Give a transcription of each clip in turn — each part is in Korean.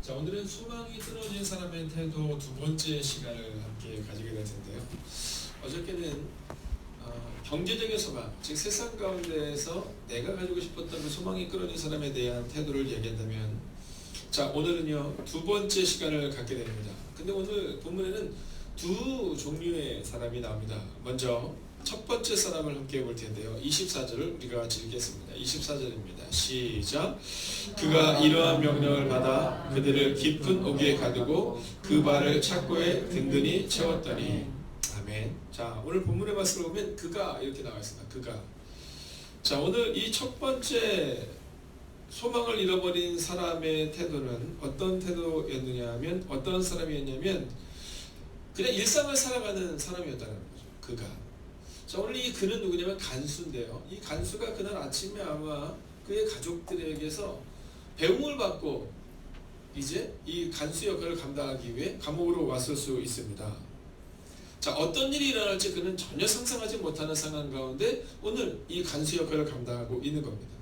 자, 오늘은 소망이 끊어진 사람의 태도 두 번째 시간을 함께 가지게 될 텐데요. 어저께는 경제적인 소망, 즉 세상 가운데에서 내가 가지고 싶었던 그 소망이 끊어진 사람에 대한 태도를 얘기한다면, 자, 오늘은요 두 번째 시간을 갖게 됩니다. 근데 오늘 본문에는 두 종류의 사람이 나옵니다. 먼저 첫 번째 사람을 함께 볼 텐데요. 24절을 우리가 같이 읽겠습니다. 24절입니다. 시작. 그가 이러한 명령을 받아 그들을 깊은 옥에 가두고 그 발을 착고에 든든히 채웠더니. 아멘. 자, 오늘 본문의 말씀을 보면 그가 이렇게 나와 있습니다. 그가. 자, 오늘 이 첫 번째 소망을 잃어버린 사람의 태도는 어떤 태도였느냐 하면, 어떤 사람이었냐면 그냥 일상을 살아가는 사람이었다는 거죠. 그가. 자, 오늘 이 그는 누구냐면 간수인데요. 이 간수가 그날 아침에 아마 그의 가족들에게서 배웅을 받고 이제 이 간수 역할을 감당하기 위해 감옥으로 왔을 수 있습니다. 자, 어떤 일이 일어날지 그는 전혀 상상하지 못하는 상황 가운데 오늘 이 간수 역할을 감당하고 있는 겁니다.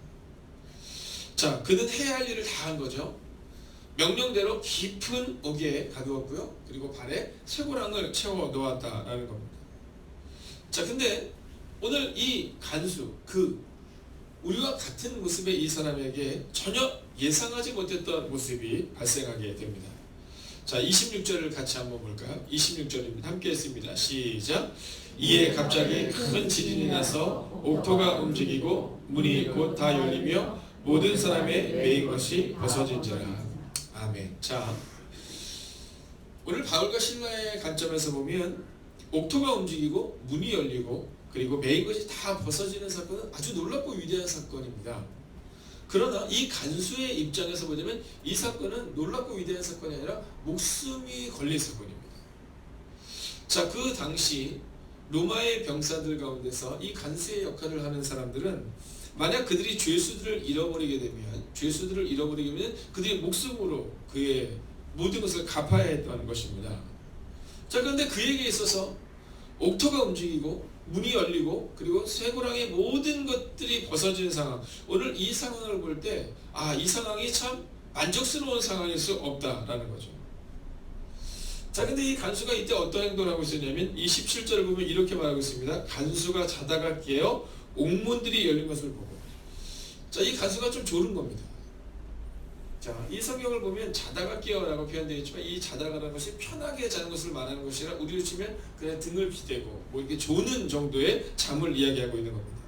자, 그는 해야 할 일을 다 한 거죠. 명령대로 깊은 옥에 가두었고요. 그리고 발에 쇠고랑을 채워 놓았다라는 겁니다. 자, 근데 오늘 이 간수, 우리와 같은 모습의 이 사람에게 전혀 예상하지 못했던 모습이 발생하게 됩니다. 자, 26절을 같이 한번 볼까요? 26절입니다. 함께 했습니다. 시작. 이에 갑자기 큰 지진이 나서 옥토가 움직이고 문이 곧 다 열리며 모든 사람의 매인 것이 벗어진지라. 아멘. 자, 오늘 바울과 실라의 관점에서 보면 옥토가 움직이고 문이 열리고 그리고 매인 것이 다 벗어지는 사건은 아주 놀랍고 위대한 사건입니다. 그러나 이 간수의 입장에서 보자면 이 사건은 놀랍고 위대한 사건이 아니라 목숨이 걸린 사건입니다. 자, 그 당시 로마의 병사들 가운데서 이 간수의 역할을 하는 사람들은 만약 그들이 죄수들을 잃어버리게 되면 그들이 목숨으로 그의 모든 것을 갚아야 했던 것입니다. 자, 그런데 그에게 있어서 옥토가 움직이고 문이 열리고 그리고 쇠고랑의 모든 것들이 벗어지는 상황, 오늘 이 상황을 볼 때 이 상황이 참 만족스러운 상황일 수 없다라는 거죠. 자, 근데 이 간수가 이때 어떤 행동을 하고 있었냐면 이 17절을 보면 이렇게 말하고 있습니다. 간수가 자다가 깨어 옥문들이 열린 것을 보고. 자, 이 간수가 좀 졸은 겁니다. 자, 이 성경을 보면 자다가 깨어라고 표현되어 있지만 이 자다가라는 것이 편하게 자는 것을 말하는 것이 아니라 우리로 치면 그냥 등을 비대고 이렇게 조는 정도의 잠을 이야기하고 있는 겁니다.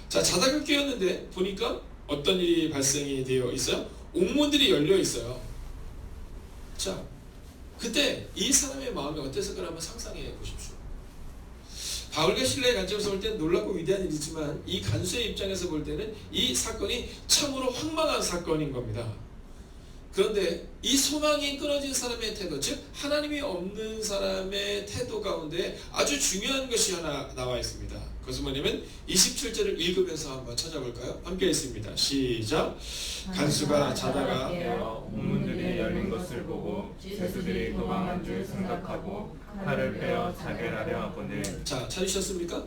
자, 자다가 깨었는데 보니까 어떤 일이 발생이 되어 있어요? 옥문들이 열려 있어요. 자, 그때 이 사람의 마음이 어땠을까 한번 상상해 보십시오. 바울과 실라의 관점에서 볼 때는 놀랍고 위대한 일이지만 이 간수의 입장에서 볼 때는 이 사건이 참으로 황망한 사건인 겁니다. 그런데 이 소망이 끊어진 사람의 태도, 즉 하나님이 없는 사람의 태도 가운데 아주 중요한 것이 하나 나와 있습니다. 그것은 뭐냐면 27절을 읽으면서 한번 찾아볼까요? 함께 읽습니다. 시작. 간수가 자다가 깨어 옥문들이 열린 것을 보고 죄수들이 도망한 줄 생각하고 칼을 빼어 자결하려 하거늘. 자, 찾으셨습니까?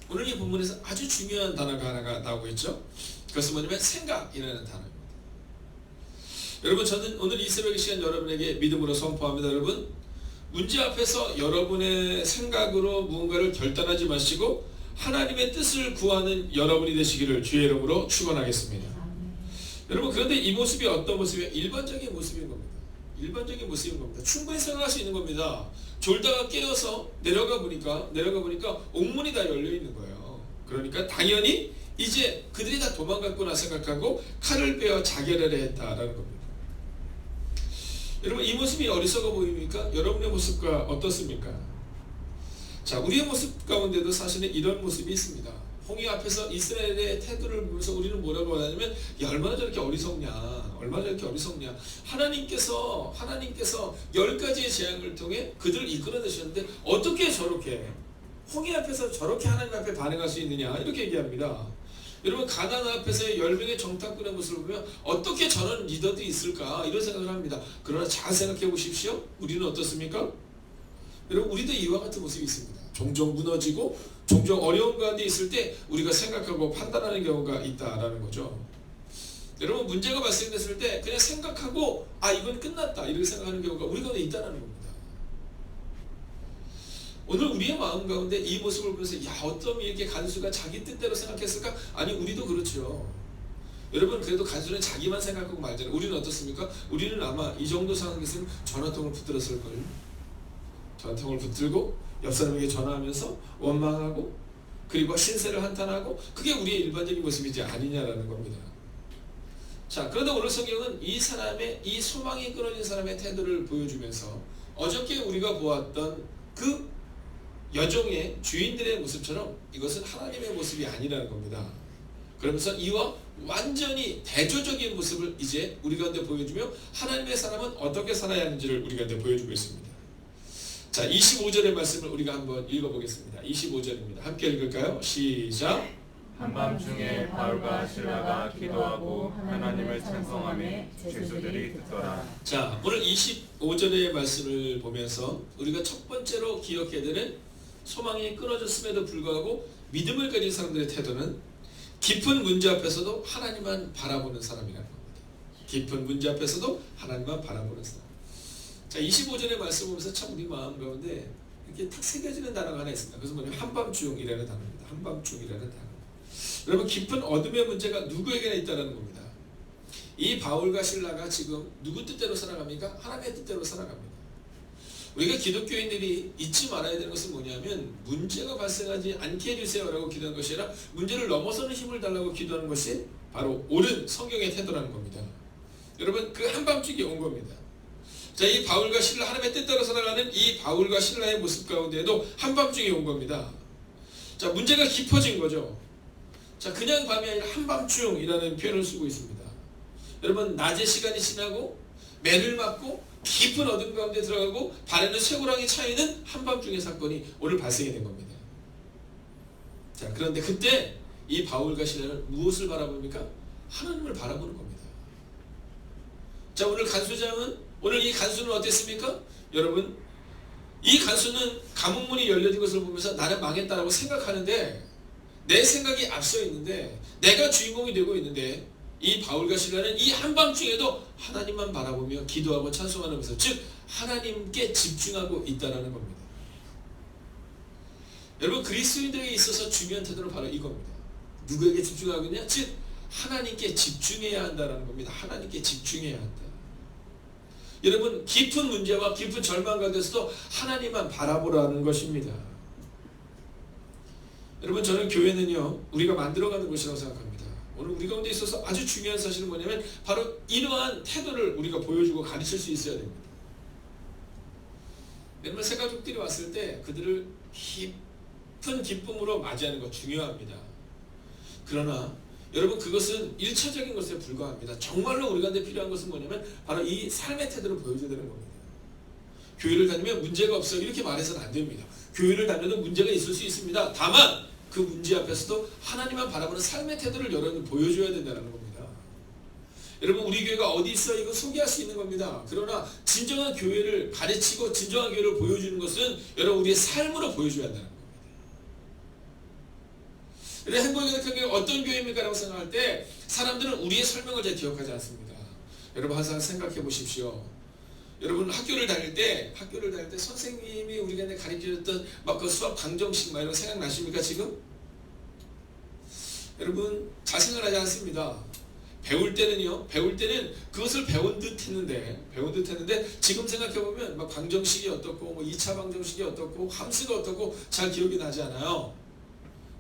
오늘 이 본문에서 아주 중요한 단어가 하나가 나오고 있죠. 그것은 뭐냐면 생각이라는 단어입니다. 여러분, 저는 오늘 이 새벽의 시간 여러분에게 믿음으로 선포합니다. 여러분, 문제 앞에서 여러분의 생각으로 무언가를 결단하지 마시고 하나님의 뜻을 구하는 여러분이 되시기를 주의 이름으로 축원하겠습니다. 여러분, 그런데 이 모습이 어떤 모습이에요? 일반적인 모습인 겁니다. 일반적인 모습인 겁니다. 충분히 생각할 수 있는 겁니다. 졸다가 깨어서 내려가 보니까 옥문이 다 열려 있는 거예요. 그러니까 당연히 이제 그들이 다 도망갔구나 생각하고 칼을 빼어 자결하려 했다라는 겁니다. 여러분, 이 모습이 어리석어 보입니까? 여러분의 모습과 어떻습니까? 자, 우리의 모습 가운데도 사실은 이런 모습이 있습니다. 홍해 앞에서 이스라엘의 태도를 보면서 우리는 뭐라고 하냐면 얼마나 저렇게 어리석냐, 얼마나 저렇게 어리석냐. 하나님께서 10가지의 재앙을 통해 그들을 이끌어내셨는데 어떻게 저렇게 홍해 앞에서 저렇게 하나님 앞에 반응할 수 있느냐, 이렇게 얘기합니다. 여러분, 가나안 앞에서의 10명의 정탐꾼의 모습을 보면 어떻게 저런 리더들이 있을까, 이런 생각을 합니다. 그러나 잘 생각해 보십시오. 우리는 어떻습니까? 여러분, 우리도 이와 같은 모습이 있습니다. 종종 무너지고 종종 어려운 가운데 있을 때 우리가 생각하고 판단하는 경우가 있다라는 거죠. 여러분 문제가 발생됐을 때 그냥 생각하고 이건 끝났다 이렇게 생각하는 경우가 우리 가운데 있다는 겁니다. 오늘 우리의 마음 가운데 이 모습을 보면서 어쩜 이렇게 간수가 자기 뜻대로 생각했을까? 아니 우리도 그렇죠. 여러분 그래도 간수는 자기만 생각하고 말잖아요. 우리는 어떻습니까? 우리는 아마 이 정도 상황이 있으면 전화통을 붙들었을걸요. 전화통을 붙들고 옆 사람에게 전화하면서 원망하고 그리고 신세를 한탄하고 그게 우리의 일반적인 모습이지 아니냐라는 겁니다. 자, 그런데 오늘 성경은 이 사람의 이 소망이 끊어진 사람의 태도를 보여주면서 어저께 우리가 보았던 그 여종의 주인들의 모습처럼 이것은 하나님의 모습이 아니라는 겁니다. 그러면서 이와 완전히 대조적인 모습을 이제 우리 가운데 보여주며 하나님의 사람은 어떻게 살아야 하는지를 우리 가운데 보여주고 있습니다. 자, 25절의 말씀을 우리가 한번 읽어보겠습니다. 25절입니다. 함께 읽을까요? 시작. 한밤중에 바울과 실라가 기도하고 하나님을 찬송하며 죄수들이 듣더라. 자, 오늘 25절의 말씀을 보면서 우리가 첫 번째로 기억해야 되는 소망이 끊어졌음에도 불구하고 믿음을 가진 사람들의 태도는 깊은 문제 앞에서도 하나님만 바라보는 사람이라는 겁니다. 깊은 문제 앞에서도 하나님만 바라보는 사람. 자, 25절의 말씀 보면서 참 우리 마음 가운데 이렇게 탁 새겨지는 단어가 하나 있습니다. 그것은 뭐냐면 한밤중이라는 단어입니다. 한밤중이라는 단어. 여러분 깊은 어둠의 문제가 누구에게나 있다는 겁니다. 이 바울과 실라가 지금 누구 뜻대로 살아갑니까? 하나님의 뜻대로 살아갑니다. 우리가 기독교인들이 잊지 말아야 되는 것은 뭐냐면 문제가 발생하지 않게 해주세요라고 기도하는 것이 아니라 문제를 넘어서는 힘을 달라고 기도하는 것이 바로 옳은 성경의 태도라는 겁니다. 여러분 그 한밤중이 온 겁니다. 자, 이 바울과 실라 하나님의 뜻대로 살아가는 이 바울과 실라의 모습 가운데에도 한밤중이 온 겁니다. 자, 문제가 깊어진 거죠. 자, 그냥 밤이 아니라 한밤중이라는 표현을 쓰고 있습니다. 여러분 낮의 시간이 지나고 매를 맞고 깊은 어둠 가운데 들어가고 발에는 쇠고랑이 차이는 한밤중의 사건이 오늘 발생이 된 겁니다. 자, 그런데 그때 이 바울과 실라는 무엇을 바라봅니까? 하나님을 바라보는 겁니다. 자, 오늘 이 간수는 어땠습니까? 여러분 이 간수는 감옥문이 열려진 것을 보면서 나는 망했다라고 생각하는데 내 생각이 앞서 있는데 내가 주인공이 되고 있는데 이 바울과 실라는 이 한밤중에도 하나님만 바라보며 기도하고 찬송하는 모습, 즉 하나님께 집중하고 있다는 겁니다. 여러분 그리스도인들에게 있어서 중요한 태도는 바로 이겁니다. 누구에게 집중하고 있냐? 즉 하나님께 집중해야 한다는 겁니다. 하나님께 집중해야 한다. 여러분 깊은 문제와 깊은 절망 가운데서도 하나님만 바라보라는 것입니다. 여러분 저는 교회는요 우리가 만들어가는 곳이라고 생각합니다. 오늘 우리 가운데 있어서 아주 중요한 사실은 뭐냐면 바로 이러한 태도를 우리가 보여주고 가르칠 수 있어야 됩니다. 여러분 새 가족들이 왔을 때 그들을 깊은 기쁨으로 맞이하는 것 중요합니다. 그러나 여러분 그것은 1차적인 것에 불과합니다. 정말로 우리 가운데 필요한 것은 뭐냐면 바로 이 삶의 태도를 보여줘야 되는 겁니다. 교회를 다니면 문제가 없어요 이렇게 말해서는 안 됩니다. 교회를 다녀도 문제가 있을 수 있습니다. 다만 그 문제 앞에서도 하나님만 바라보는 삶의 태도를 여러분 보여줘야 된다는 겁니다. 여러분 우리 교회가 어디 있어 이거 소개할 수 있는 겁니다. 그러나 진정한 교회를 가르치고 진정한 교회를 보여주는 것은 여러분 우리의 삶으로 보여줘야 한다는 겁니다. 행복의 교회 어떤 교회입니까? 라고 생각할 때 사람들은 우리의 설명을 잘 기억하지 않습니다. 여러분 항상 생각해 보십시오. 여러분 학교를 다닐 때 선생님이 우리가 가르쳐줬던 막 그 수학 방정식 막 이런 거 생각나십니까 지금? 여러분 잘 생각하지 않습니다. 배울 때는 그것을 배운 듯 했는데 지금 생각해보면 막 방정식이 어떻고 뭐 2차 방정식이 어떻고 함수가 어떻고 잘 기억이 나지 않아요.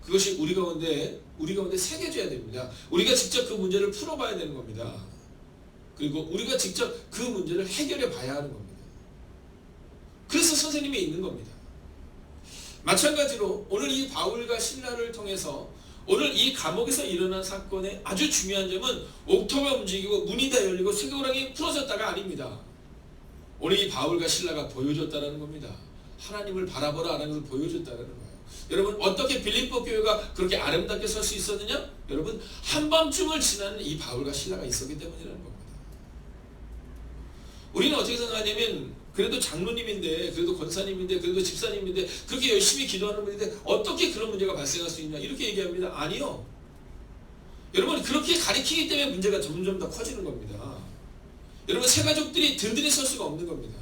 그것이 우리 가운데 새겨져야 됩니다. 우리가 직접 그 문제를 풀어봐야 되는 겁니다. 그리고 우리가 직접 그 문제를 해결해 봐야 하는 겁니다. 그래서 선생님이 있는 겁니다. 마찬가지로 오늘 이 바울과 실라를 통해서 오늘 이 감옥에서 일어난 사건의 아주 중요한 점은 옥토가 움직이고 문이 다 열리고 쇠고랑이 풀어졌다가 아닙니다. 오늘 이 바울과 실라가 보여줬다는 겁니다. 하나님을 바라보라 하는 것을 보여줬다는 거예요. 여러분 어떻게 빌립보 교회가 그렇게 아름답게 설 수 있었느냐? 여러분 한밤중을 지나는 이 바울과 실라가 있었기 때문이라는 겁니다. 우리는 어떻게 생각하냐면 그래도 장로님인데 그래도 권사님인데 그래도 집사님인데 그렇게 열심히 기도하는 분인데 어떻게 그런 문제가 발생할 수 있냐 이렇게 얘기합니다. 아니요. 여러분 그렇게 가리키기 때문에 문제가 점점 더 커지는 겁니다. 여러분 새 가족들이 든든히 설 수가 없는 겁니다.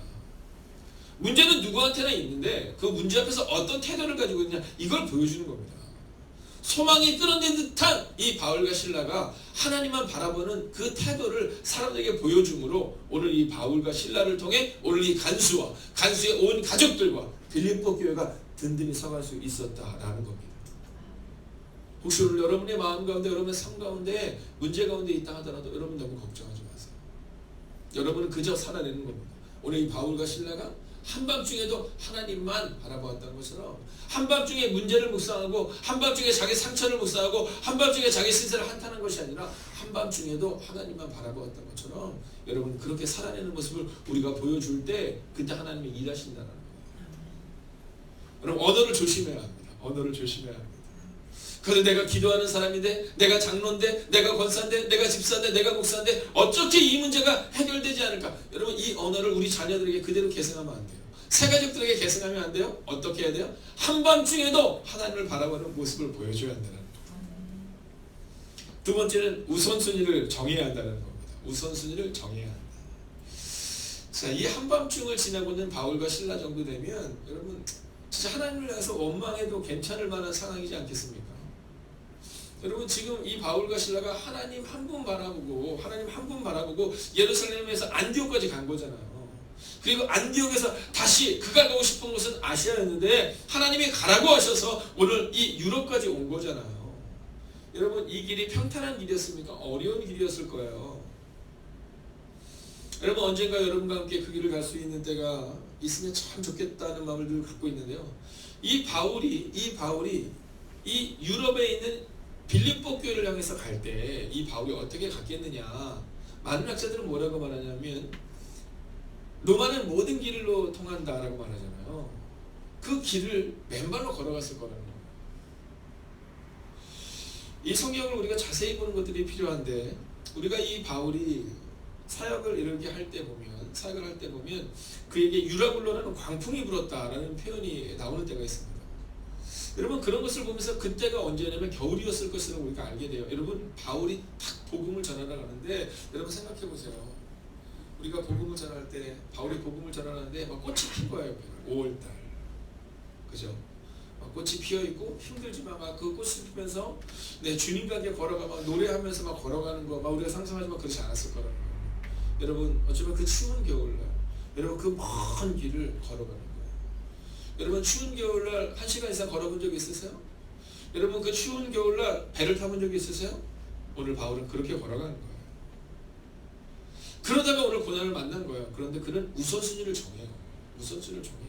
문제는 누구한테나 있는데 그 문제 앞에서 어떤 태도를 가지고 있느냐 이걸 보여주는 겁니다. 소망이 끊어진 듯한 이 바울과 실라가 하나님만 바라보는 그 태도를 사람들에게 보여줌으로 오늘 이 바울과 실라를 통해 오늘 이 간수의 온 가족들과 빌립보 교회가 든든히 서갈 수 있었다라는 겁니다. 혹시 오늘 여러분의 마음 가운데 여러분의 삶 가운데 문제 가운데 있다 하더라도 여러분 너무 걱정하지 마세요. 여러분은 그저 살아내는 겁니다. 오늘 이 바울과 실라가 한밤중에도 하나님만 바라보았던 것처럼 한밤중에 문제를 묵상하고 한밤중에 자기 상처를 묵상하고 한밤중에 자기 신세를 한탄한 것이 아니라 한밤중에도 하나님만 바라보았던 것처럼 여러분 그렇게 살아내는 모습을 우리가 보여줄 때 그때 하나님이 일하신다는 거예요. 여러분 언어를 조심해야 합니다. 언어를 조심해야 합니다. 그래서 내가 기도하는 사람인데 내가 장로인데 내가 권사인데 내가 집사인데 내가 목사인데 어떻게 이 문제가 해결되지 않을까? 여러분 이 언어를 우리 자녀들에게 그대로 계승하면 안 돼요. 새 가족들에게 계승하면 안 돼요. 어떻게 해야 돼요? 한밤중에도 하나님을 바라보는 모습을 보여줘야 한다는 거예요. 두 번째는 우선순위를 정해야 한다는 겁니다. 우선순위를 정해야 한다. 자, 이 한밤중을 지나고 있는 바울과 실라 정도 되면 여러분 진짜 하나님을 위해서 원망해도 괜찮을 만한 상황이지 않겠습니까? 여러분 지금 이 바울과 실라가 하나님 한 분 바라보고 예루살렘에서 안디옥까지 간 거잖아요. 그리고 안디옥에서 다시 그가 가고 싶은 곳은 아시아였는데 하나님이 가라고 하셔서 오늘 이 유럽까지 온 거잖아요. 여러분 이 길이 평탄한 길이었습니까? 어려운 길이었을 거예요. 여러분 언젠가 여러분과 함께 그 길을 갈 수 있는 때가 있으면 참 좋겠다는 마음을 늘 갖고 있는데요. 이 바울이 이 유럽에 있는 빌립보 교회를 향해서 갈 때 이 바울이 어떻게 갔겠느냐. 많은 학자들은 뭐라고 말하냐면 로마는 모든 길로 통한다라고 말하잖아요. 그 길을 맨발로 걸어갔을 거라는 거예요. 이 성경을 우리가 자세히 보는 것들이 필요한데 우리가 이 바울이 사역을 이렇게 할 때 보면 그에게 유라굴로라는 광풍이 불었다라는 표현이 나오는 때가 있습니다. 여러분 그런 것을 보면서 그때가 언제냐면 겨울이었을 것으로 우리가 알게 돼요. 여러분 바울이 딱 복음을 전하러 가는데 여러분 생각해 보세요. 우리가 복음을 전할 때 바울이 복음을 전하는데 막 꽃이 핀 거예요. 5월달 그죠? 막 꽃이 피어 있고 힘들지만 막 그 꽃이 피면서 주님과 함께 걸어가 막 노래하면서 막 걸어가는 거 막 우리가 상상하지만 그렇지 않았을 거라는 거예요. 여러분 어쩌면 그 추운 겨울날 여러분 그 먼 길을 걸어가는 거예요. 여러분 추운 겨울날 1시간 이상 걸어본 적 있으세요? 여러분 그 추운 겨울날 배를 타본 적 있으세요? 오늘 바울은 그렇게 걸어가는 거예요. 그러다가 오늘 고난을 만난 거예요. 그런데 그는 우선순위를 정해요. 우선순위를 정해요.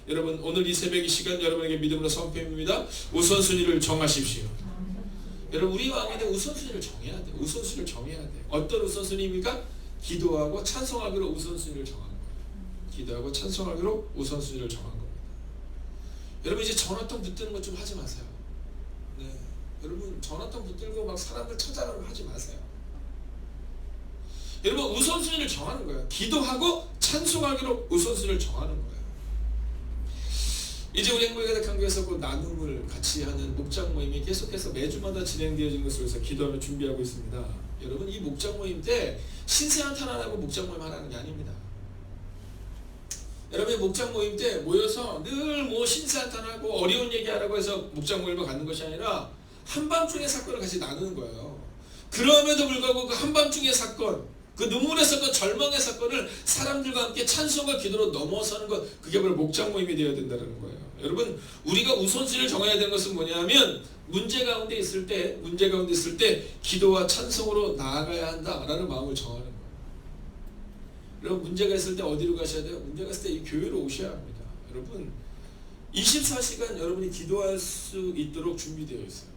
여러분 오늘 이 새벽 이 시간 여러분에게 믿음으로 선포합니다. 우선순위를 정하십시오. 여러분 우리 왕에는 우선순위를 정해야 돼요. 우선순위를 정해야 돼요. 어떤 우선순위입니까? 기도하고 찬송하기로 우선순위를 정한 거예요. 기도하고 찬송하기로 우선순위를 정한 겁니다. 여러분 이제 전화통 붙드는 것 좀 하지 마세요. 네. 여러분 전화통 붙들고 막 사람들 찾아가고 하지 마세요. 여러분 우선순위를 정하는 거예요. 기도하고 찬송하기로 우선순위를 정하는 거예요. 이제 우리 행복의 가득한 교회에서 그 나눔을 같이 하는 목장 모임이 계속해서 매주마다 진행되어지는 것을 위해서 기도하며 준비하고 있습니다. 여러분 이 목장 모임 때 신세 한탄 안 하고 목장 모임 하라는 게 아닙니다. 여러분 목장 모임 때 모여서 늘 뭐 신세 한탄하고 어려운 얘기하라고 해서 목장 모임을 갖는 것이 아니라 한밤중의 사건을 같이 나누는 거예요. 그럼에도 불구하고 그 한밤중의 사건 그 눈물의 사건, 절망의 사건을 사람들과 함께 찬송과 기도로 넘어서는 것, 그게 바로 목장 모임이 되어야 된다는 거예요. 여러분, 우리가 우선순위를 정해야 되는 것은 뭐냐면 문제 가운데 있을 때 기도와 찬송으로 나아가야 한다라는 마음을 정하는 거예요. 여러분, 문제가 있을 때 어디로 가셔야 돼요? 문제가 있을 때 이 교회로 오셔야 합니다. 여러분, 24시간 여러분이 기도할 수 있도록 준비되어 있어요.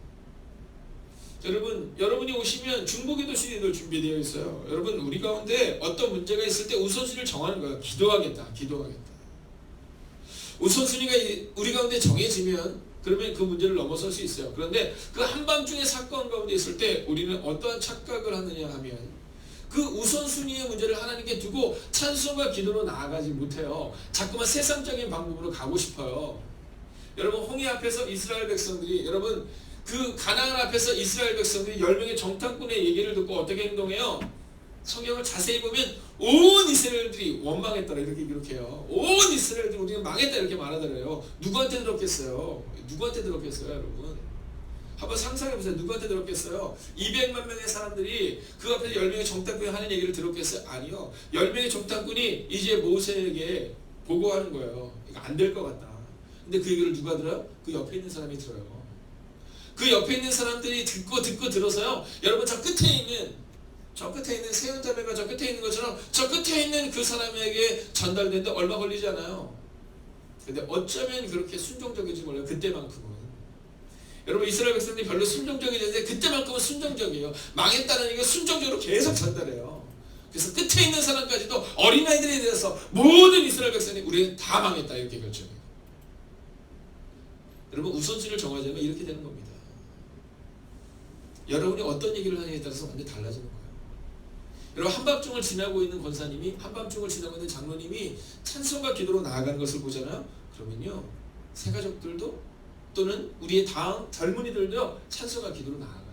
여러분, 여러분이 오시면 중보기도 시리즈도 준비되어 있어요. 여러분, 우리 가운데 어떤 문제가 있을 때 우선순위를 정하는 거예요. 기도하겠다. 우선순위가 우리 가운데 정해지면 그러면 그 문제를 넘어설 수 있어요. 그런데 그 한밤중의 사건 가운데 있을 때 우리는 어떠한 착각을 하느냐 하면 그 우선순위의 문제를 하나님께 두고 찬송과 기도로 나아가지 못해요. 자꾸만 세상적인 방법으로 가고 싶어요. 여러분, 홍해 앞에서 이스라엘 백성들이 여러분 그 가나안 앞에서 이스라엘 백성들이 10명의 정탐꾼의 얘기를 듣고 어떻게 행동해요? 성경을 자세히 보면 온 이스라엘들이 원망했더라 이렇게 기록해요. 온 이스라엘들이 우리는 망했다 이렇게 말하더래요. 누구한테 들었겠어요? 누구한테 들었겠어요, 여러분? 한번 상상해보세요. 누구한테 들었겠어요? 200만 명의 사람들이 그 앞에서 10명의 정탐꾼이 하는 얘기를 들었겠어요? 아니요. 10명의 정탐꾼이 이제 모세에게 보고하는 거예요. 이거 안 될 것 같다. 근데 그 얘기를 누가 들어요? 그 옆에 있는 사람이 들어요. 그 옆에 있는 사람들이 듣고 들어서요. 여러분 저 끝에 있는 세운자매가 저 끝에 있는 것처럼 저 끝에 있는 그 사람에게 전달되는데 얼마 걸리지 않아요. 근데 어쩌면 그렇게 순종적인지 몰라요. 그때만큼은. 여러분 이스라엘 백성들이 별로 순종적이지 않는데 그때만큼은 순종적이에요. 망했다는 얘기가 순종적으로 계속 전달해요. 그래서 끝에 있는 사람까지도 어린아이들에 대해서 모든 이스라엘 백성이 우리는 다 망했다 이렇게 결정해요. 여러분 우선순위를 정하자면 이렇게 되는 겁니다. 여러분이 어떤 얘기를 하느냐에 따라서 완전히 달라지는 거예요. 여러분 한밤중을 지나고 있는 권사님이 한밤중을 지나고 있는 장로님이 찬송과 기도로 나아가는 것을 보잖아요. 그러면요 새가족들도 또는 우리의 다음 젊은이들도 찬송과 기도로 나아가요.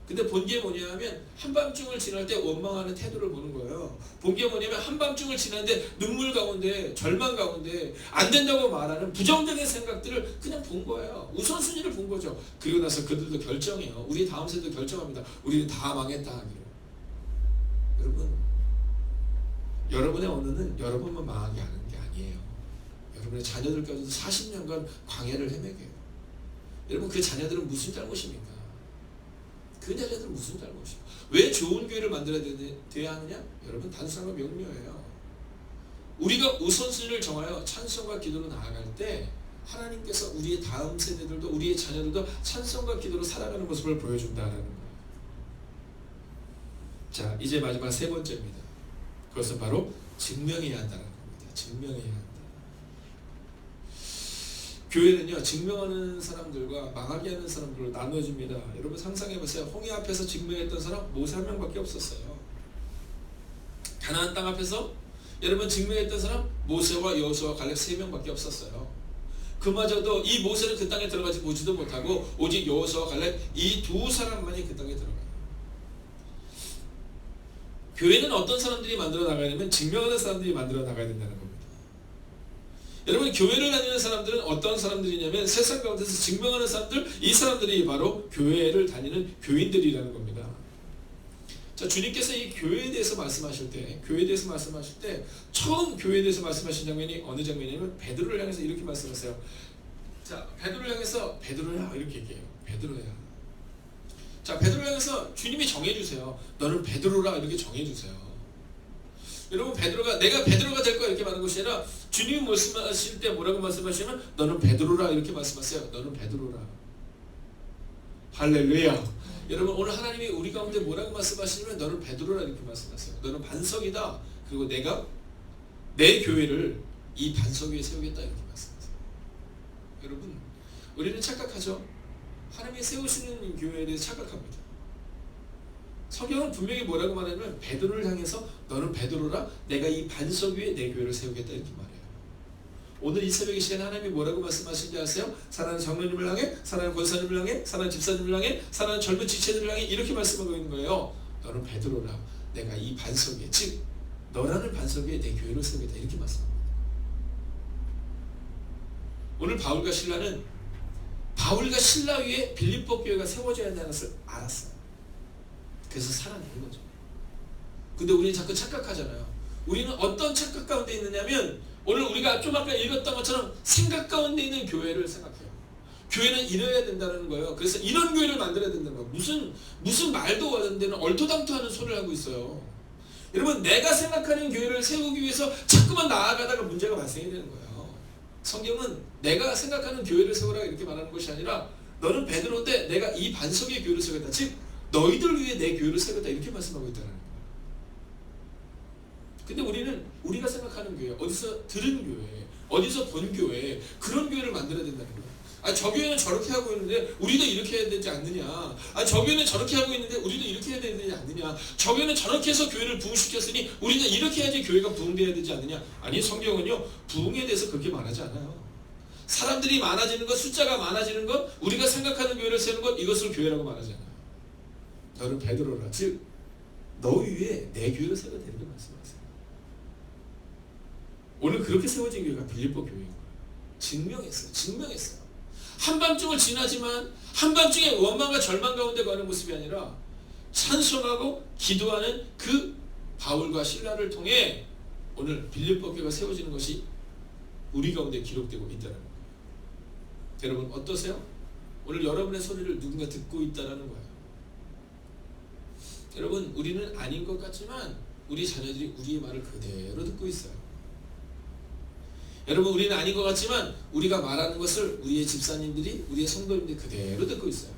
근데 본 게 뭐냐면 한밤중을 지날 때 원망하는 태도를 보는 거예요. 본 게 뭐냐면 한밤중을 지나는데 눈물 가운데 절망 가운데 안 된다고 말하는 부정적인 생각들을 그냥 본 거예요. 우선순위를 본 거죠. 그리고 나서 그들도 결정해요. 우리 다음 세대도 결정합니다. 우리는 다 망했다 하기로. 여러분 여러분의 언어는 여러분만 망하게 하는 게 아니에요. 여러분의 자녀들까지도 40년간 광야를 헤매게 해요. 여러분 그 자녀들은 무슨 잘못입니까? 그 자녀들은 무슨 잘못이에요? 왜 좋은 교회를 만들어야 돼야 하느냐? 여러분 단순하고 명료해요. 우리가 우선순위를 정하여 찬송과 기도로 나아갈 때 하나님께서 우리의 다음 세대들도 우리의 자녀들도 찬송과 기도로 살아가는 모습을 보여준다는 거예요. 자 이제 마지막 세 번째입니다. 그것은 바로 증명해야 한다는 겁니다. 증명해야 한다. 교회는요 증명하는 사람들과 망하게 하는 사람들로 나눠집니다. 여러분 상상해보세요. 홍해 앞에서 증명했던 사람 모세 한 명밖에 없었어요. 가나안 땅 앞에서 여러분 증명했던 사람 모세와 여호수아와 갈렙 3명밖에 없었어요. 그마저도 이 모세는 그 땅에 들어가지 보지도 못하고 오직 여호수아와 갈렙 이 두 사람만이 그 땅에 들어가요. 교회는 어떤 사람들이 만들어 나가냐면 증명하는 사람들이 만들어 나가야 된다는 겁니다. 여러분 교회를 다니는 사람들은 어떤 사람들이냐면 세상 가운데서 증명하는 사람들, 이 사람들이 바로 교회를 다니는 교인들이라는 겁니다. 자 주님께서 이 교회에 대해서 말씀하실 때 처음 교회에 대해서 말씀하신 장면이 어느 장면이냐면 베드로를 향해서 이렇게 말씀하세요. 자 베드로를 향해서 베드로야 이렇게 얘기해요. 베드로야. 자 베드로를 향해서 주님이 정해주세요. 너는 베드로라 이렇게 정해주세요. 여러분 베드로가 내가 베드로가 될 거야 이렇게 말하는 것이 아니라 주님이 말씀하실 때 뭐라고 말씀하시면 너는 베드로라 이렇게 말씀하세요. 너는 베드로라. 할렐루야. 여러분 오늘 하나님이 우리 가운데 뭐라고 말씀하시냐면 너는 베드로라 이렇게 말씀하세요. 너는 반석이다. 그리고 내가 내 교회를 이 반석 위에 세우겠다 이렇게 말씀하세요. 여러분 우리는 착각하죠. 하나님이 세우시는 교회에 대해서 착각합니다. 성경은 분명히 뭐라고 말하냐면 베드로를 향해서 너는 베드로라 내가 이 반석 위에 내 교회를 세우겠다 이렇게 말해요. 오늘 이 새벽 이 시간에 하나님이 뭐라고 말씀하시는지 아세요? 사랑하는 장로님을 향해, 사랑하는 권사님을 향해, 사랑하는 집사님을 향해, 사랑하는 젊은 지체들을 향해 이렇게 말씀하고 있는 거예요. 너는 베드로라 내가 이 반석 위에 즉 너라는 반석 위에 내 교회를 세우겠다 이렇게 말씀합니다. 오늘 바울과 신라 위에 빌립보 교회가 세워져야 한다는 것을 알았어요. 그래서 살아낸 거죠. 근데 우리는 자꾸 착각하잖아요. 우리는 어떤 착각 가운데 있느냐면 오늘 우리가 좀 아까 읽었던 것처럼 생각 가운데 있는 교회를 생각해요. 교회는 이래야 된다는 거예요. 그래서 이런 교회를 만들어야 된다는 거예요. 무슨 말도 안 되는 얼토당토하는 소리를 하고 있어요. 여러분 내가 생각하는 교회를 세우기 위해서 자꾸만 나아가다가 문제가 발생이 되는 거예요. 성경은 내가 생각하는 교회를 세우라 이렇게 말하는 것이 아니라 너는 베드로인데 내가 이 반석의 교회를 세우겠다. 즉 너희들 위해 내 교회를 세우겠다 이렇게 말씀하고 있다는 거예요. 근데 우리는 우리가 생각하는 교회, 어디서 들은 교회, 어디서 본 교회 그런 교회를 만들어야 된다는 거예요. 아, 저 교회는 저렇게 하고 있는데 우리도 이렇게 해야 되지 않느냐. 아, 저 교회는 저렇게 하고 있는데 우리도 이렇게 해야 되지 않느냐. 저 교회는 저렇게 해서 교회를 부흥시켰으니 우리는 이렇게 해야지 교회가 부흥돼야 되지 않느냐. 아니 성경은요 부흥에 대해서 그렇게 말하지 않아요. 사람들이 많아지는 것, 숫자가 많아지는 것, 우리가 생각하는 교회를 세우는 것, 이것을 교회라고 말하잖아요. 너는 베드로라. 즉 너 위에 내 교회를 세워야 되는 말씀하세요. 오늘 그렇게 세워진 교회가 빌립보 교회인 거예요. 증명했어요. 한밤중을 지나지만 한밤중에 원망과 절망 가운데 가는 모습이 아니라 찬송하고 기도하는 그 바울과 실라를 통해 오늘 빌립보 교회가 세워지는 것이 우리 가운데 기록되고 있다는 거예요. 여러분 어떠세요? 오늘 여러분의 소리를 누군가 듣고 있다는 거예요. 여러분 우리는 아닌 것 같지만 우리 자녀들이 우리의 말을 그대로 듣고 있어요. 여러분 우리는 아닌 것 같지만 우리가 말하는 것을 우리의 집사님들이, 우리의 성도님들이 그대로 듣고 있어요.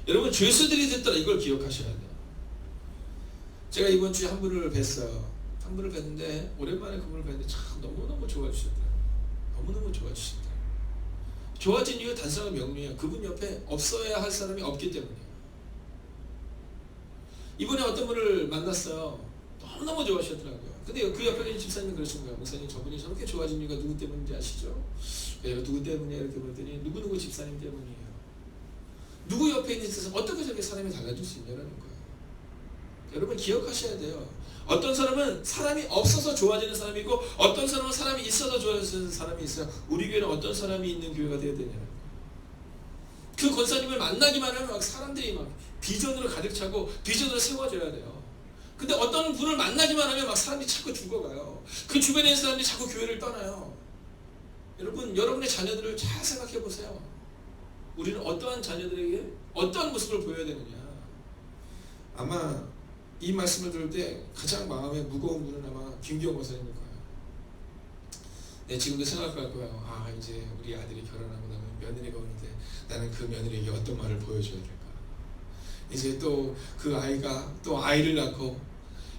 여러분 죄수들이 듣더라. 이걸 기억하셔야 돼요. 제가 이번 주에 한 분을 뵀어요. 한 분을 뵀는데 오랜만에 그분을 뵀는데 참 너무너무 좋아주셨더라고요. 너무너무 좋아주셨더라고요. 좋아진 이유 단순한 명료해요. 그분 옆에 없어야 할 사람이 없기 때문이에요. 이번에 어떤 분을 만났어요. 너무너무 좋아하셨더라고요. 근데 그 옆에 계신 집사님이 그러신 거예요. 목사님 저분이 저렇게 좋아진 이유가 누구 때문인지 아시죠? 내가 누구 때문이야 이렇게 물었더니 누구누구 집사님 때문이에요. 누구 옆에 있는 집사님 어떻게 저렇게 사람이 달라질 수 있냐는 거예요. 여러분 기억하셔야 돼요. 어떤 사람은 사람이 없어서 좋아지는 사람이 있고 어떤 사람은 사람이 있어서 좋아지는 사람이 있어요. 우리 교회는 어떤 사람이 있는 교회가 되어야 되냐는 거예요. 그 권사님을 만나기만 하면 막 사람들이 막 비전으로 가득 차고 비전으로 세워져야 돼요. 근데 어떤 분을 만나기만 하면 막 사람들이 자꾸 죽어가요. 그 주변에 있는 사람들이 자꾸 교회를 떠나요. 여러분 여러분의 자녀들을 잘 생각해 보세요. 우리는 어떠한 자녀들에게 어떠한 모습을 보여야 되느냐. 아마 이 말씀을 들을 때 가장 마음에 무거운 분은 아마 김기영 권사님일 거예요. 네, 지금도 생각할 거예요. 아 이제 우리 아들이 결혼하고 나면 며느리가 오는데 나는 그 며느리에게 어떤 말을 보여줘야 될까. 이제 또 그 아이가 또 아이를 낳고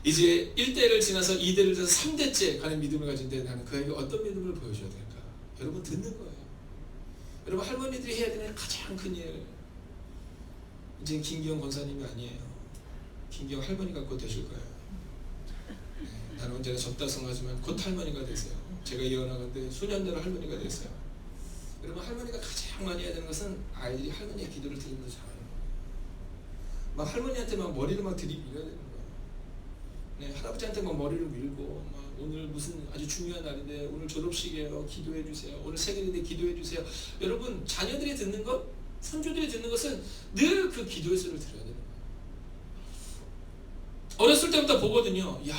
이제 1대를 지나서 2대를 지나서 3대째 가는 믿음을 가진데 나는 그에게 어떤 믿음을 보여줘야 될까. 여러분 듣는 거예요. 여러분 할머니들이 해야 되는 가장 큰 일, 이제 김기영 권사님이 아니에요. 김기영 할머니가 곧 되실 거예요. 네, 나는 언제나 접다성하지만 곧 할머니가 되세요. 제가 이어나가는데 수년내로 할머니가 되세요. 여러분 할머니가 가장 많이 해야 되는 것은 아이들이 할머니의 기도를 들으면서 자요. 막 할머니한테 막 머리를 막 들이밀어야 되는 거예요. 네, 할아버지한테 막 머리를 밀고 막 오늘 무슨 아주 중요한 날인데 오늘 졸업식이에요. 기도해 주세요. 오늘 생일인데 기도해 주세요. 여러분 자녀들이 듣는 것, 손주들이 듣는 것은 늘 그 기도의 소리를 들어야 되는 거예요. 어렸을 때부터 보거든요. 야,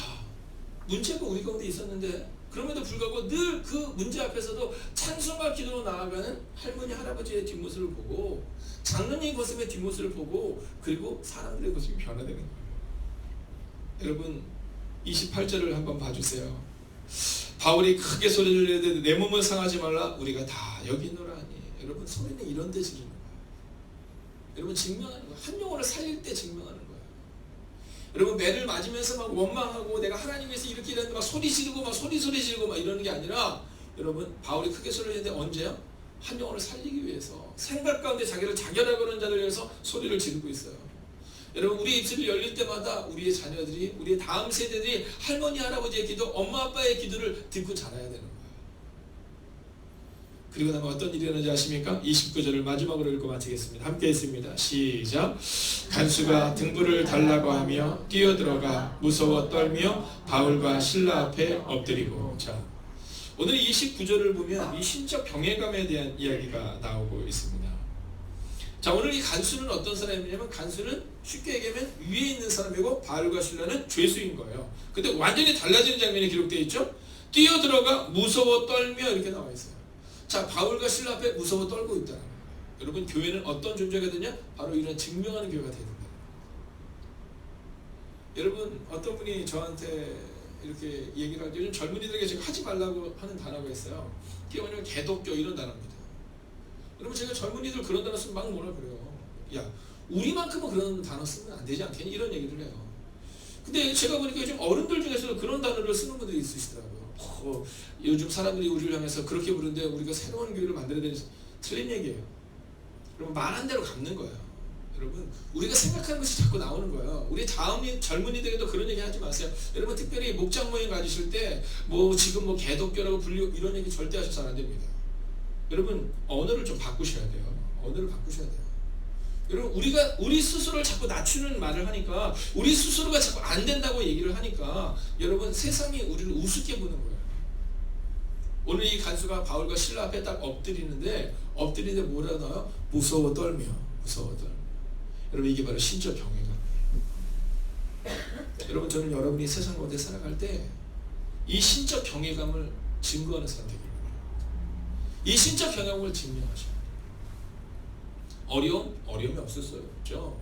문제가 우리 가운데 있었는데 그럼에도 불구하고 늘 그 문제 앞에서도 찬송과 기도로 나아가는 할머니 할아버지의 뒷모습을 보고 장로님 모습의 뒷모습을 보고 그리고 사람들의 모습이 변화되는 거예요. 여러분 28절을 한번 봐주세요. 바울이 크게 소리를 내되 내 몸을 상하지 말라 우리가 다 여기 있노라니. 여러분 소리는 이런 데 지르는 거예요. 여러분 증명하는 거예요. 한 영혼을 살릴 때 증명하는 거예요. 여러분 매를 맞으면서 막 원망하고 내가 하나님 위해서 이렇게 일하는데 막 소리 지르고 막 소리 지르고 막 이러는 게 아니라 여러분 바울이 크게 소리를 내는데 언제요? 한 영혼을 살리기 위해서 생각 가운데 자기를 자결하고 하는 자를 위해서 소리를 지르고 있어요. 여러분 우리 입술이 열릴 때마다 우리의 자녀들이 우리의 다음 세대들이 할머니 할아버지의 기도, 엄마 아빠의 기도를 듣고 자라야 되는 거예요. 그리고 나면 어떤 일이 일어나지 아십니까? 29절을 마지막으로 읽고 마치겠습니다. 함께 했습니다. 시작. 간수가 등불을 달라고 하며 뛰어들어가 무서워 떨며 바울과 실라 앞에 엎드리고. 자, 오늘 29절을 보면 이 신적 병해감에 대한 이야기가 나오고 있습니다. 자, 오늘 이 간수는 어떤 사람이냐면 간수는 쉽게 얘기하면 위에 있는 사람이고 바울과 실라는 죄수인 거예요. 근데 완전히 달라지는 장면이 기록되어 있죠. 뛰어들어가 무서워 떨며 이렇게 나와 있어요. 자, 바울과 실라 앞에 무서워 떨고 있다는 거예요. 여러분 교회는 어떤 존재가 되냐? 바로 이런 증명하는 교회가 되는 거예요. 여러분 어떤 분이 저한테 이렇게 얘기를 할 때 요즘 젊은이들에게 제가 하지 말라고 하는 단어가 있어요. 그게 뭐냐면 개독교 이런 단어입니다. 여러분 제가 젊은이들 그런 단어 쓰면 막 뭐라 그래요. 야 우리만큼은 그런 단어 쓰면 안 되지 않겠니? 이런 얘기를 해요. 근데 제가 보니까 요즘 어른들 중에서도 그런 단어를 쓰는 분들이 있으시더라고요. 요즘 사람들이 우리를 향해서 그렇게 부르는데 우리가 새로운 교회를 만들어야 되는 틀린 얘기예요. 여러분 말한 대로 갚는 거예요. 여러분 우리가 생각하는 것이 자꾸 나오는 거예요. 우리 다음 젊은이들에게도 그런 얘기 하지 마세요. 여러분 특별히 목장 모임 가지실 때 뭐 지금 뭐 개독교라고 불리고 이런 얘기 절대 하셔서 안 됩니다. 여러분 언어를 좀 바꾸셔야 돼요. 언어를 바꾸셔야 돼요. 여러분 우리 스스로를 자꾸 낮추는 말을 하니까, 우리 스스로가 자꾸 안 된다고 얘기를 하니까 여러분 세상이 우리를 우습게 보는 거예요. 오늘 이 간수가 바울과 실라 앞에 딱 엎드리는데 뭐라고 나와요? 무서워 떨며. 여러분 이게 바로 신적 경외감. 여러분 저는 여러분이 세상 가운데 살아갈 때 이 신적 경외감을 증거하는 사람 되길 바랍니다. 이 신적 경외감을 증명하셔야 돼요. 어려움이 없었어요. 없죠?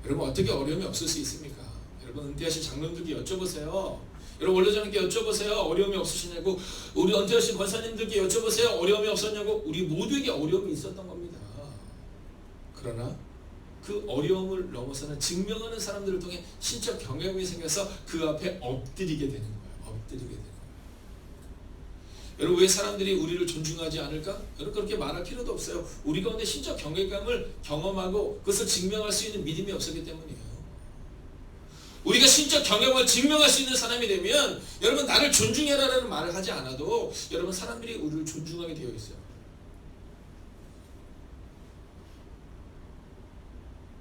여러분 어떻게 어려움이 없을 수 있습니까? 여러분 은퇴하신 장로님들께 여쭤보세요. 여러분 원로장님께 여쭤보세요. 어려움이 없으시냐고. 우리 은퇴하신 권사님들께 여쭤보세요. 어려움이 없었냐고. 우리 모두에게 어려움이 있었던 겁니다. 그러나 그 어려움을 넘어서는 증명하는 사람들을 통해 신적 경외감이 생겨서 그 앞에 엎드리게 되는 거예요. 엎드리게 되는 거예요. 여러분 왜 사람들이 우리를 존중하지 않을까? 여러분 그렇게 말할 필요도 없어요. 우리 가운데 신적 경외감을 경험하고 그것을 증명할 수 있는 믿음이 없었기 때문이에요. 우리가 신적 경외감을 증명할 수 있는 사람이 되면 여러분 나를 존중해라라는 말을 하지 않아도 여러분 사람들이 우리를 존중하게 되어 있어요.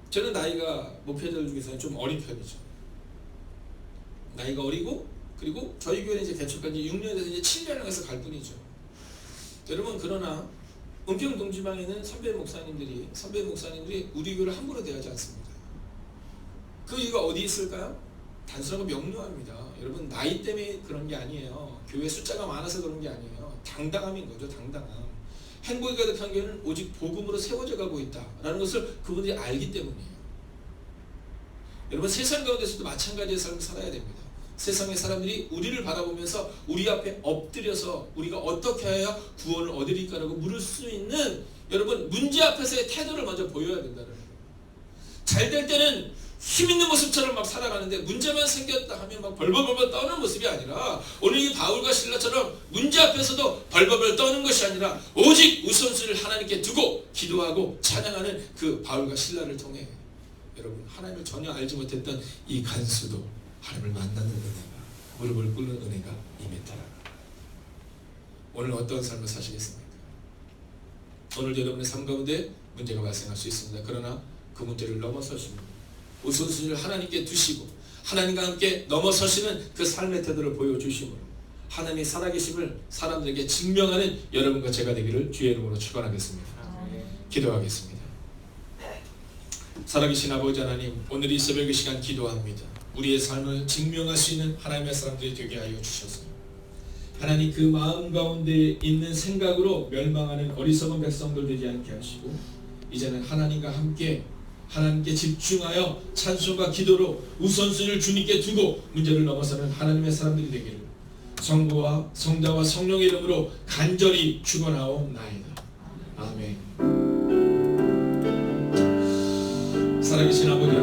저는 나이가 목회자들 중에서는 좀 어린 편이죠. 나이가 어리고 그리고 저희 교회는 이제 개척한 지 6년에서 이제 7년을 해서 갈 뿐이죠. 여러분 그러나 은평 동지방에는 선배 목사님들이 우리 교회를 함부로 대하지 않습니다. 그 이유가 어디 있을까요? 단순하고 명료합니다. 여러분 나이 때문에 그런 게 아니에요. 교회 숫자가 많아서 그런 게 아니에요. 당당함인 거죠. 당당함. 행복이 가득한 교회는 오직 복음으로 세워져 가고 있다라는 것을 그분들이 알기 때문이에요. 여러분 세상 가운데서도 마찬가지의 삶을 살아야 됩니다. 세상의 사람들이 우리를 바라보면서 우리 앞에 엎드려서 우리가 어떻게 해야 구원을 얻으리까라고 물을 수 있는 여러분 문제 앞에서의 태도를 먼저 보여야 된다는 거예요. 잘 될 때는 힘있는 모습처럼 막 살아가는데 문제만 생겼다 하면 막 벌벌벌 떠는 모습이 아니라 오늘 이 바울과 실라처럼 문제 앞에서도 벌벌벌 떠는 것이 아니라 오직 우선순위를 하나님께 두고 기도하고 찬양하는 그 바울과 실라를 통해 여러분 하나님을 전혀 알지 못했던 이 간수도 하나님을 만나는 은혜가, 무릎을 꿇는 은혜가 임했더라. 오늘 어떤 삶을 사시겠습니까? 오늘 여러분의 삶 가운데 문제가 발생할 수 있습니다. 그러나 그 문제를 넘어서시는 우선순위를 하나님께 두시고 하나님과 함께 넘어서시는 그 삶의 태도를 보여주심으로 하나님의 살아계심을 사람들에게 증명하는 여러분과 제가 되기를 주의 이름으로 축원하겠습니다. 기도하겠습니다. 살아계신 아버지 하나님, 오늘 이 새벽의 시간 기도합니다. 우리의 삶을 증명할 수 있는 하나님의 사람들이 되게 하여 주셔서 하나님 그 마음 가운데 있는 생각으로 멸망하는 어리석은 백성들 되지 않게 하시고 이제는 하나님과 함께 하나님께 집중하여 찬송과 기도로 우선순위를 주님께 두고 문제를 넘어서는 하나님의 사람들이 되기를 성부와 성자와 성령의 이름으로 간절히 축원하옵나이다. 아멘. 살아계신 아버지